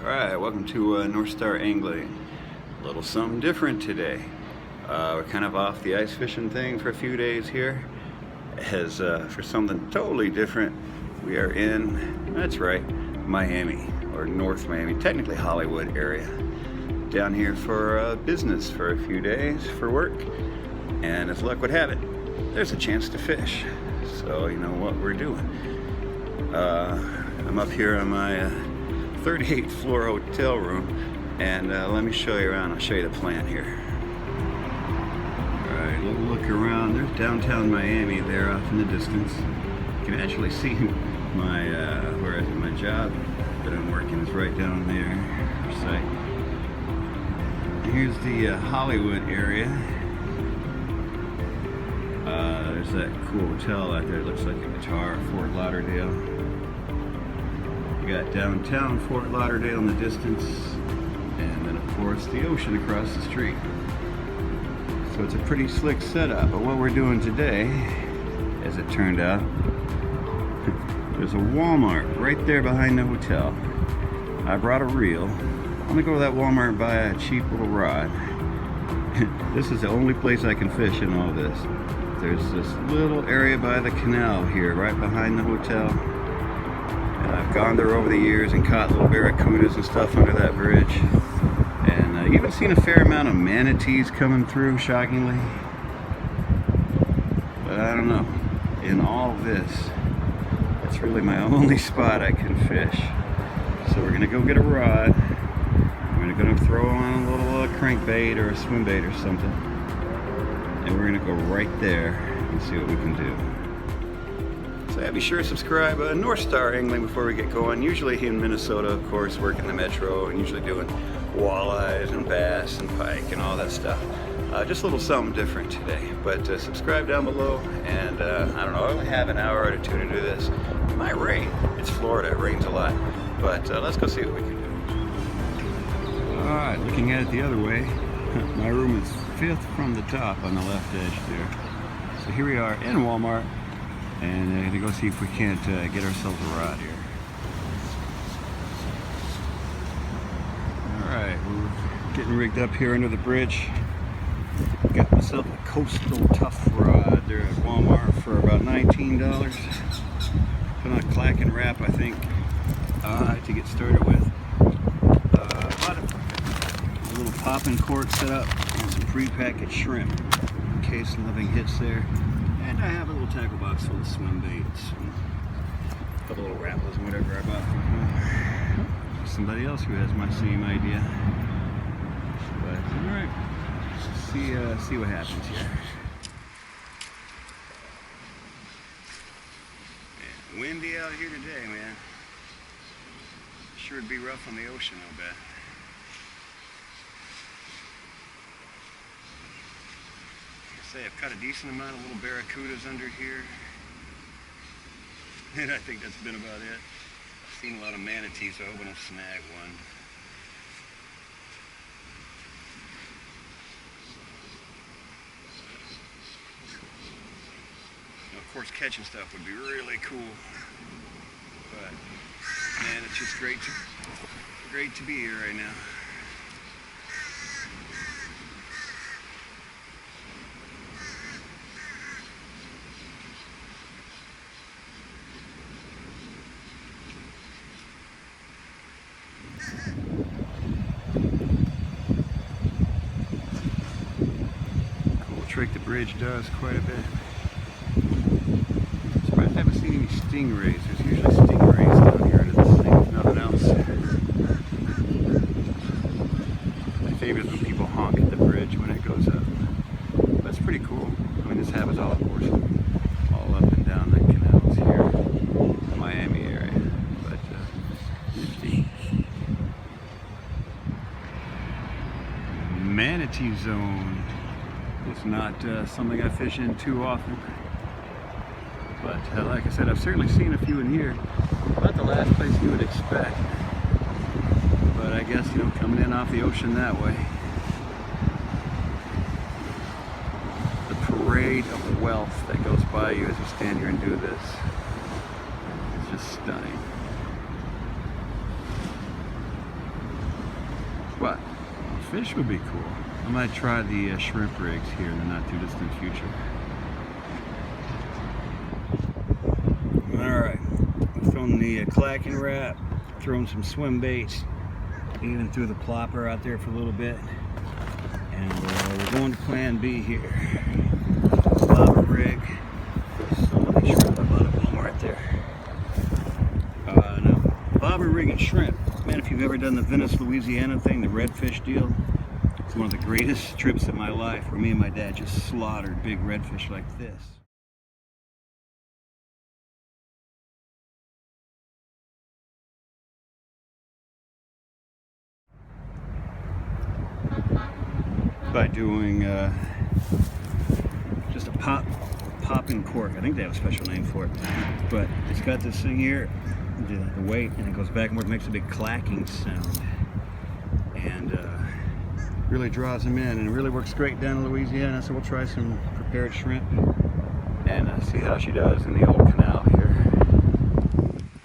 Alright, welcome to North Star Angling. A little something different today. We're kind of off the ice fishing thing for a few days here. As for something totally different, we are in, that's right, Miami, or North Miami, technically Hollywood area. Down here for business for a few days for work, and as luck would have it, there's a chance to fish. So you know what we're doing. I'm up here on my 38th floor hotel room, and let me show you around. I'll show you the plan here. Alright, a little look around. There's downtown Miami there off in the distance. You can actually see my where is it? My job that I'm working is right down there. Site. Here's the Hollywood area. There's that cool hotel out there. It looks like a guitar, Fort Lauderdale. We got downtown Fort Lauderdale in the distance, and then of course the ocean across the street. So it's a pretty slick setup. But what we're doing today, as it turned out, there's a Walmart right there behind the hotel. I brought a reel. I'm gonna go to that Walmart and buy a cheap little rod. This is the only place I can fish in all this. There's this little area by the canal here, right behind the hotel. And I've gone there over the years and caught little barracudas and stuff under that bridge. And I've even seen a fair amount of manatees coming through, shockingly. But I don't know. In all this, it's really my only spot I can fish. So we're gonna go get a rod. We're gonna throw on a little crankbait or a swim bait or something. And we're gonna go right there and see what we can do. So yeah, be sure to subscribe North Star Angling before we get going. Usually here in Minnesota, of course, working the metro and usually doing walleyes and bass and pike and all that stuff. Just a little something different today. But subscribe down below, and I don't know, I only have an hour or two to do this. It might rain. It's Florida, it rains a lot. But let's go see what we can do. Alright, looking at it the other way, my room is 5th from the top on the left edge there. So here we are in Walmart, and I'm gonna go see if we can't get ourselves a rod here. Alright, we're getting rigged up here under the bridge. Got myself a Coastal Tough rod there at Walmart for about $19. Put on a clack and wrap, I think, to get started with. Bought a little popping cork set up and some pre-packaged shrimp in case nothing hits there. And I have a little tackle box full of swim baits and a couple little rattlers and whatever I bought from somebody else who has my same idea. But alright, see what happens here. Man, windy out here today, man. Sure would be rough on the ocean, I'll bet. I've caught a decent amount of little barracudas under here, and I think that's been about it. I've seen a lot of manatees, so I hope I don't snag one. Now, of course, catching stuff would be really cool, but man, it's just great to be here right now. Trick the bridge does quite a bit. Surprised I haven't seen any stingrays. There's usually stingrays down here under this thing, if nothing else. My favorite is when people honk at the bridge when it goes up. That's pretty cool. I mean, this happens all, of course, all up and down the canals here in the Miami area. But nifty. Manatee zone. It's not something I fish in too often, but like I said, I've certainly seen a few in here. About the last place you would expect, but I guess, you know, coming in off the ocean that way. The parade of wealth that goes by you as you stand here and do this is just stunning. fish would be cool. I might try the shrimp rigs here in the not too distant future. Alright, I'm throwing the clacking wrap, throwing some swim baits, even threw the plopper out there for a little bit. And we're going to plan B here. Bobber rig. Some of the shrimp, I bought a boom right there. Now, bobber rig and shrimp. Man, if you've ever done the Venice, Louisiana thing, the redfish deal, it's one of the greatest trips of my life where me and my dad just slaughtered big redfish like this. By doing just a popping cork. I think they have a special name for it, but it's got this thing here, the weight, and it goes back and forth, makes a big clacking sound, and really draws them in, and it really works great down in Louisiana. So we'll try some prepared shrimp and see how she does in the old canal here.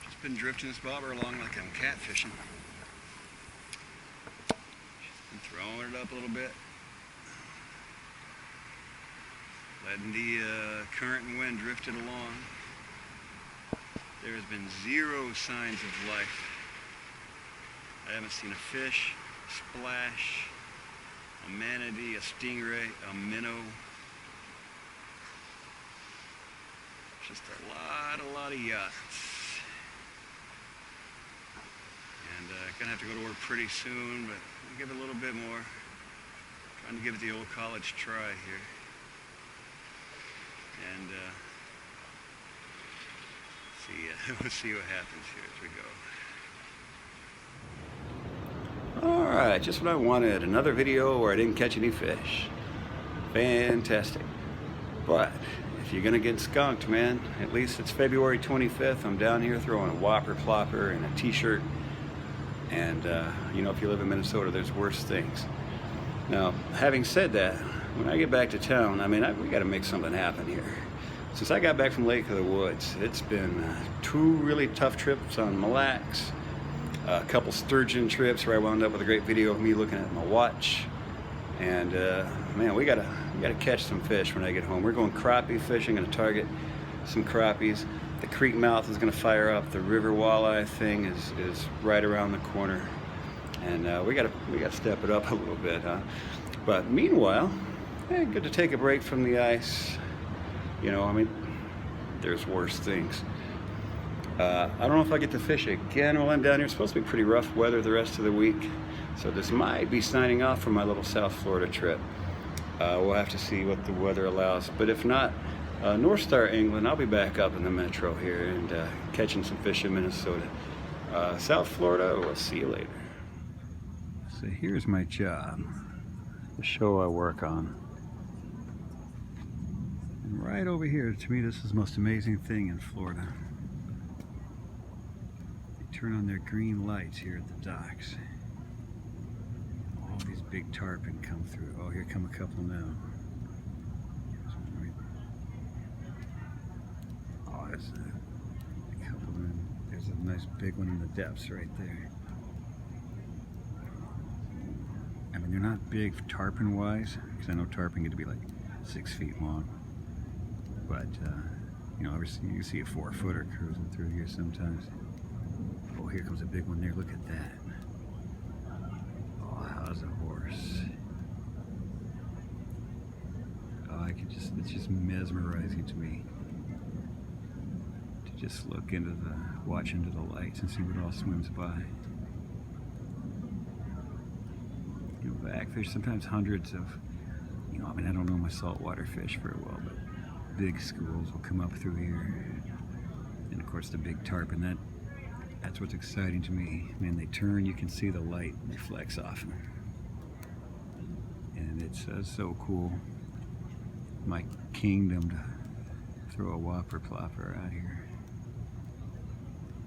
Just been drifting this bobber along like I'm catfishing. Just been throwing it up a little bit, letting the current and wind drift it along. There has been zero signs of life. I haven't seen a fish, a splash, a manatee, a stingray, a minnow. Just a lot of yachts. And gonna have to go to work pretty soon, but we'll give it a little bit more. Trying to give it the old college try here. And we'll see what happens here as we go. Alright, just what I wanted. Another video where I didn't catch any fish. Fantastic. But if you're gonna get skunked, man, at least it's February 25th. I'm down here throwing a whopper plopper and a t-shirt. And you know, if you live in Minnesota, there's worse things. Now, having said that, when I get back to town, I mean, we got to make something happen here. Since I got back from Lake of the Woods, it's been 2 really tough trips on Mille Lacs, a couple sturgeon trips where I wound up with a great video of me looking at my watch. And man, we gotta catch some fish when I get home. We're going crappie fishing, gonna target some crappies. The creek mouth is gonna fire up. The river walleye thing is right around the corner, and we gotta step it up a little bit, huh? But meanwhile, hey, good to take a break from the ice. You know, I mean, there's worse things. I don't know if I get to fish again while I'm down here. It's supposed to be pretty rough weather the rest of the week, so this might be signing off from my little South Florida trip. We'll have to see what the weather allows, but if not, North Star England, I'll be back up in the metro here and catching some fish in Minnesota. South Florida, we'll see you later. So here's my job, the show I work on. And right over here, to me, this is the most amazing thing in Florida. They turn on their green lights here at the docks. All these big tarpon come through. Oh, here come a couple now. Oh, there's a couple of them. There's a nice big one in the depths right there. I mean, they're not big tarpon wise, because I know tarpon get to be like 6 feet long. But, you know, you see a 4-footer cruising through here sometimes. Oh, here comes a big one there. Look at that. Oh, how's a horse? Oh, it's just mesmerizing to me. To just watch into the lights and see what all swims by. You know, backfish, sometimes hundreds of, you know, I mean, I don't know my saltwater fish very well, but big schools will come up through here. And of course the big tarpon, that's what's exciting to me. Man, they turn, you can see the light reflects off them. And it's so cool. My kingdom to throw a whopper plopper out here.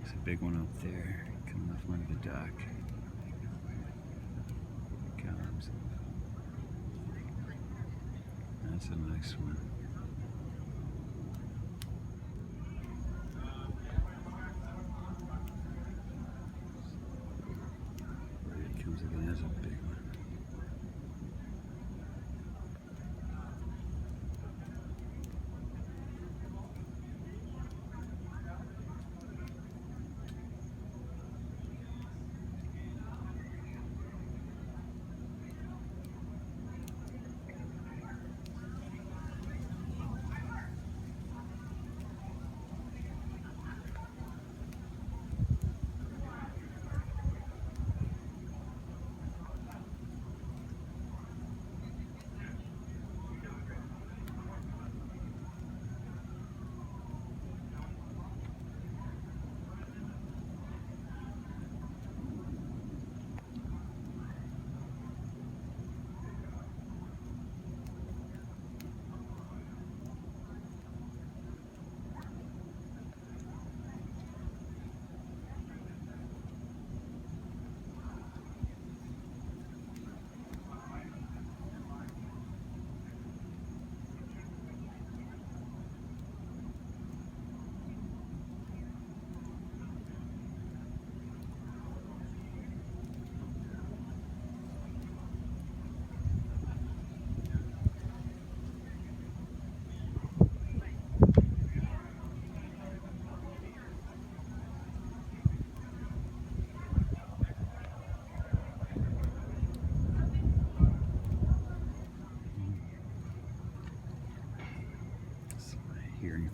There's a big one up there, coming off under the dock. Here it comes. That's a nice one. Again, there's a big one.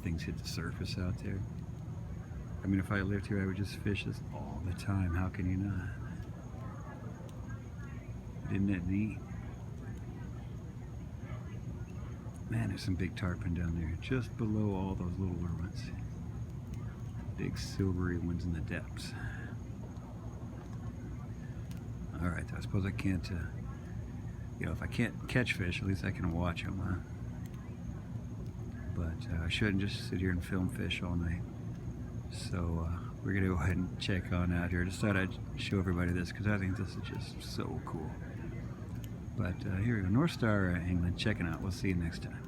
things hit the surface out there. I mean, if I lived here, I would just fish this all the time. How can you not? Isn't that neat? Man, there's some big tarpon down there, just below all those littler ones. Big silvery ones in the depths. Alright, I suppose I can't, you know, if I can't catch fish, at least I can watch them, huh? But I shouldn't just sit here and film fish all night. So we're going to go ahead and check on out here. I just thought I'd show everybody this because I think this is just so cool. But here we go, North Star England checking out. We'll see you next time.